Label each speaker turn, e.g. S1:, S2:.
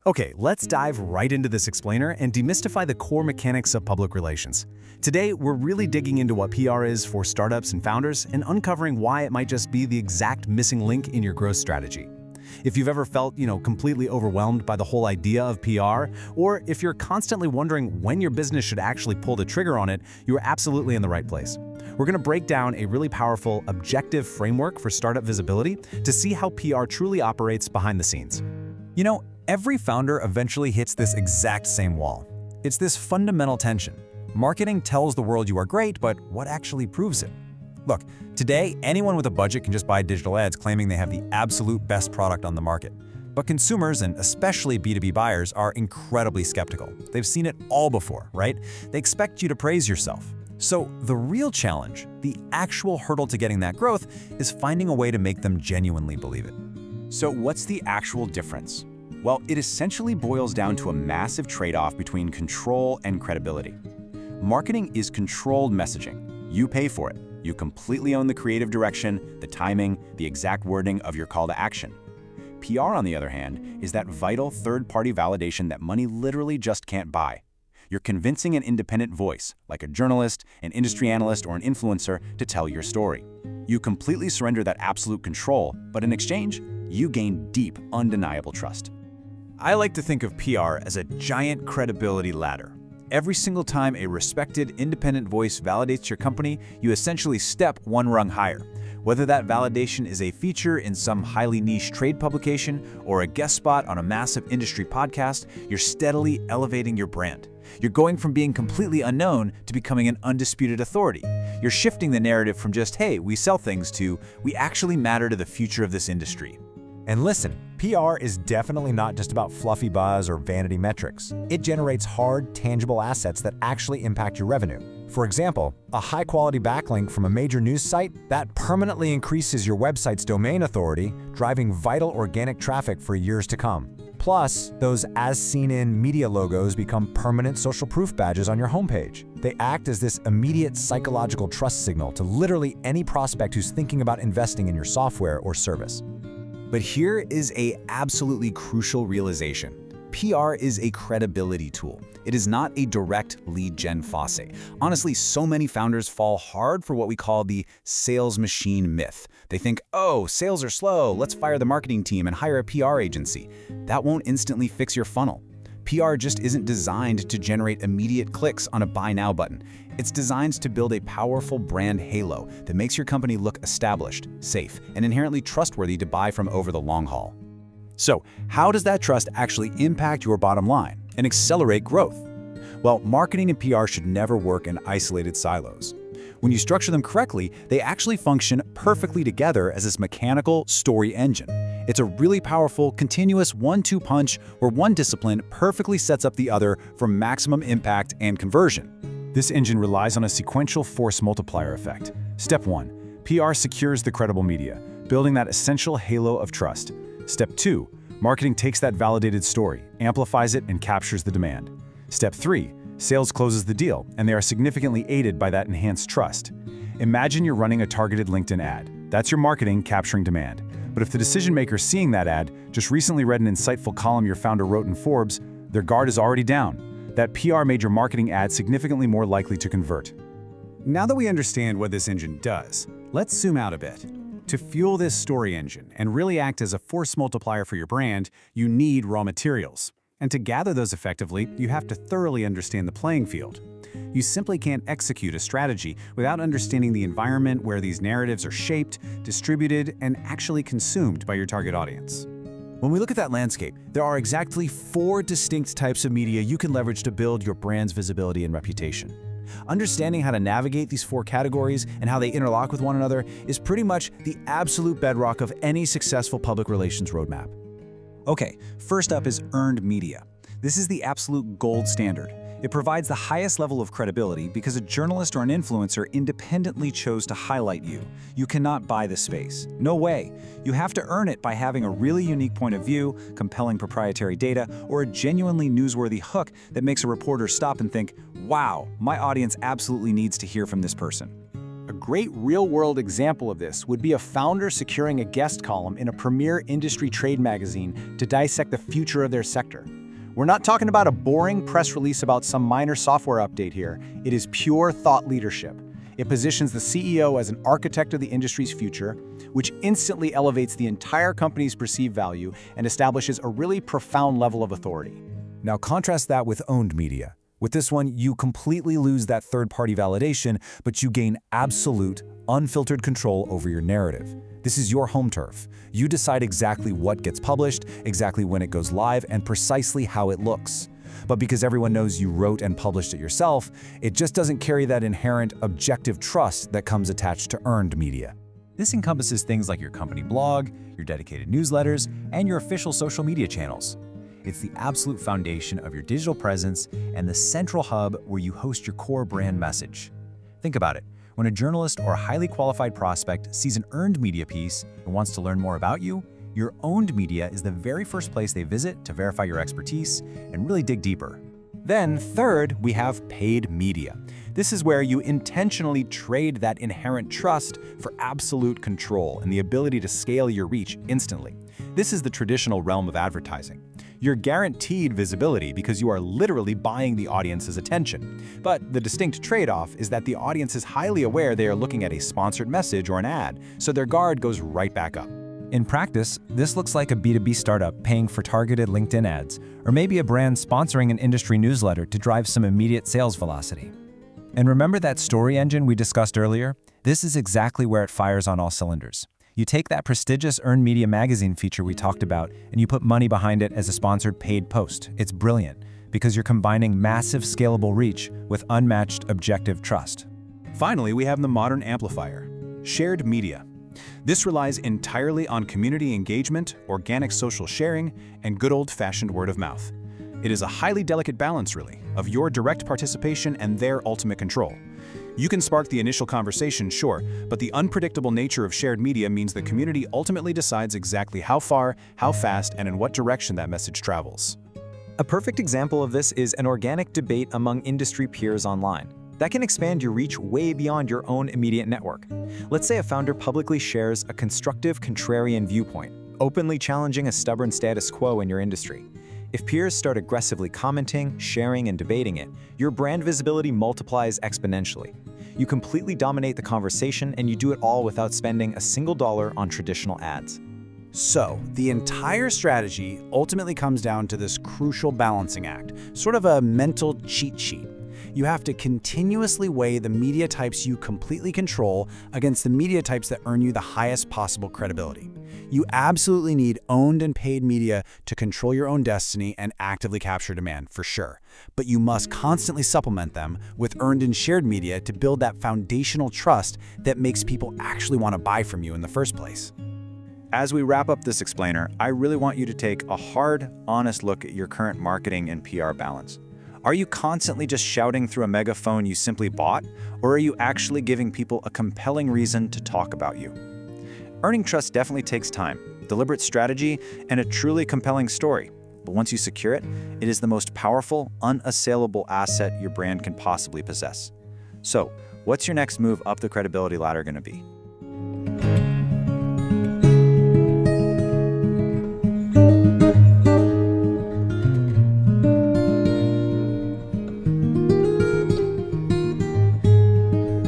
S1: Okay, let's dive right into this explainer and demystify the core mechanics of public relations. Today, we're really digging into what PR is for startups and founders and uncovering why it might just be the exact missing link in your growth strategy. If you've ever felt, completely overwhelmed by the whole idea of PR, or if you're constantly wondering when your business should actually pull the trigger on it, you are absolutely in the right place. We're going to break down a really powerful, objective framework for startup visibility to see how PR truly operates behind the scenes.
S2: Every founder eventually hits this exact same wall. It's this fundamental tension. Marketing tells the world you are great, but what actually proves it? Look, today, anyone with a budget can just buy digital ads claiming they have the absolute best product on the market. But consumers, and especially B2B buyers, are incredibly skeptical. They've seen it all before, right? They expect you to praise yourself. So the real challenge, the actual hurdle to getting that growth, is finding a way to make them genuinely believe it.
S3: So what's the actual difference? Well, it essentially boils down to a massive trade-off between control and credibility. Marketing is controlled messaging. You pay for it. You completely own the creative direction, the timing, the exact wording of your call to action. PR, on the other hand, is that vital third-party validation that money literally just can't buy. You're convincing an independent voice, like a journalist, an industry analyst, or an influencer, to tell your story. You completely surrender that absolute control, but in exchange, you gain deep, undeniable trust.
S2: I like to think of PR as a giant credibility ladder. Every single time a respected, independent voice validates your company, you essentially step one rung higher. Whether that validation is a feature in some highly niche trade publication or a guest spot on a massive industry podcast, you're steadily elevating your brand. You're going from being completely unknown to becoming an undisputed authority. You're shifting the narrative from just, hey, we sell things, to we actually matter to the future of this industry.
S4: And listen, PR is definitely not just about fluffy buzz or vanity metrics. It generates hard, tangible assets that actually impact your revenue. For example, a high-quality backlink from a major news site that permanently increases your website's domain authority, driving vital organic traffic for years to come. Plus, those as-seen-in media logos become permanent social proof badges on your homepage. They act as this immediate psychological trust signal to literally any prospect who's thinking about investing in your software or service.
S1: But here is an absolutely crucial realization. PR is a credibility tool. It is not a direct lead gen faucet. Honestly, so many founders fall hard for what we call the sales machine myth. They think, oh, sales are slow, let's fire the marketing team and hire a PR agency. That won't instantly fix your funnel. PR just isn't designed to generate immediate clicks on a buy now button. It's designed to build a powerful brand halo that makes your company look established, safe, and inherently trustworthy to buy from over the long haul. So, how does that trust actually impact your bottom line and accelerate growth? Well, marketing and PR should never work in isolated silos. When you structure them correctly, they actually function perfectly together as this mechanical story engine. It's a really powerful, continuous 1-2 punch where one discipline perfectly sets up the other for maximum impact and conversion. This engine relies on a sequential force multiplier effect. Step 1. PR secures the credible media, building that essential halo of trust. Step 2. Marketing takes that validated story, amplifies it, and captures the demand. Step 3. Sales closes the deal, and they are significantly aided by that enhanced trust. Imagine you're running a targeted LinkedIn ad. That's your marketing capturing demand. But if the decision maker seeing that ad just recently read an insightful column your founder wrote in Forbes, their guard is already down. That PR made your marketing ad significantly more likely to convert.
S5: Now that we understand what this engine does, let's zoom out a bit. To fuel this story engine and really act as a force multiplier for your brand, you need raw materials. And to gather those effectively, you have to thoroughly understand the playing field. You simply can't execute a strategy without understanding the environment where these narratives are shaped, distributed, and actually consumed by your target audience.
S1: When we look at that landscape, there are exactly 4 distinct types of media you can leverage to build your brand's visibility and reputation. Understanding how to navigate these 4 categories and how they interlock with one another is pretty much the absolute bedrock of any successful public relations roadmap.
S2: Okay, first up is earned media. This is the absolute gold standard. It provides the highest level of credibility because a journalist or an influencer independently chose to highlight you. You cannot buy the space. No way. You have to earn it by having a really unique point of view, compelling proprietary data, or a genuinely newsworthy hook that makes a reporter stop and think, wow, my audience absolutely needs to hear from this person.
S6: A great real-world example of this would be a founder securing a guest column in a premier industry trade magazine to dissect the future of their sector. We're not talking about a boring press release about some minor software update here. It is pure thought leadership. It positions the CEO as an architect of the industry's future, which instantly elevates the entire company's perceived value and establishes a really profound level of authority.
S2: Now contrast that with owned media. With this one, you completely lose that third-party validation, but you gain absolute, unfiltered control over your narrative. This is your home turf. You decide exactly what gets published, exactly when it goes live, and precisely how it looks. But because everyone knows you wrote and published it yourself, it just doesn't carry that inherent objective trust that comes attached to earned media. This encompasses things like your company blog, your dedicated newsletters, and your official social media channels. It's the absolute foundation of your digital presence and the central hub where you host your core brand message. Think about it. When a journalist or a highly qualified prospect sees an earned media piece and wants to learn more about you, your owned media is the very first place they visit to verify your expertise and really dig deeper. Then, third, we have paid media. This is where you intentionally trade that inherent trust for absolute control and the ability to scale your reach instantly. This is the traditional realm of advertising. You're guaranteed visibility because you are literally buying the audience's attention. But the distinct trade-off is that the audience is highly aware they are looking at a sponsored message or an ad, so their guard goes right back up. In practice, this looks like a B2B startup paying for targeted LinkedIn ads, or maybe a brand sponsoring an industry newsletter to drive some immediate sales velocity. And remember that story engine we discussed earlier? This is exactly where it fires on all cylinders. You take that prestigious earned media magazine feature we talked about and you put money behind it as a sponsored paid post. It's brilliant because you're combining massive scalable reach with unmatched objective trust.
S3: Finally, we have the modern amplifier, shared media. This relies entirely on community engagement, organic social sharing, and good old-fashioned word of mouth. It is a highly delicate balance, really, of your direct participation and their ultimate control. You can spark the initial conversation, sure, but the unpredictable nature of shared media means the community ultimately decides exactly how far, how fast, and in what direction that message travels.
S7: A perfect example of this is an organic debate among industry peers online. That can expand your reach way beyond your own immediate network. Let's say a founder publicly shares a constructive contrarian viewpoint, openly challenging a stubborn status quo in your industry. If peers start aggressively commenting, sharing, and debating it, your brand visibility multiplies exponentially. You completely dominate the conversation, and you do it all without spending a single dollar on traditional ads.
S1: So, the entire strategy ultimately comes down to this crucial balancing act, sort of a mental cheat sheet. You have to continuously weigh the media types you completely control against the media types that earn you the highest possible credibility. You absolutely need owned and paid media to control your own destiny and actively capture demand, for sure. But you must constantly supplement them with earned and shared media to build that foundational trust that makes people actually want to buy from you in the first place.
S3: As we wrap up this explainer, I really want you to take a hard, honest look at your current marketing and PR balance. Are you constantly just shouting through a megaphone you simply bought, or are you actually giving people a compelling reason to talk about you? Earning trust definitely takes time, deliberate strategy, and a truly compelling story. But once you secure it, it is the most powerful, unassailable asset your brand can possibly possess. So, what's your next move up the credibility ladder going to be?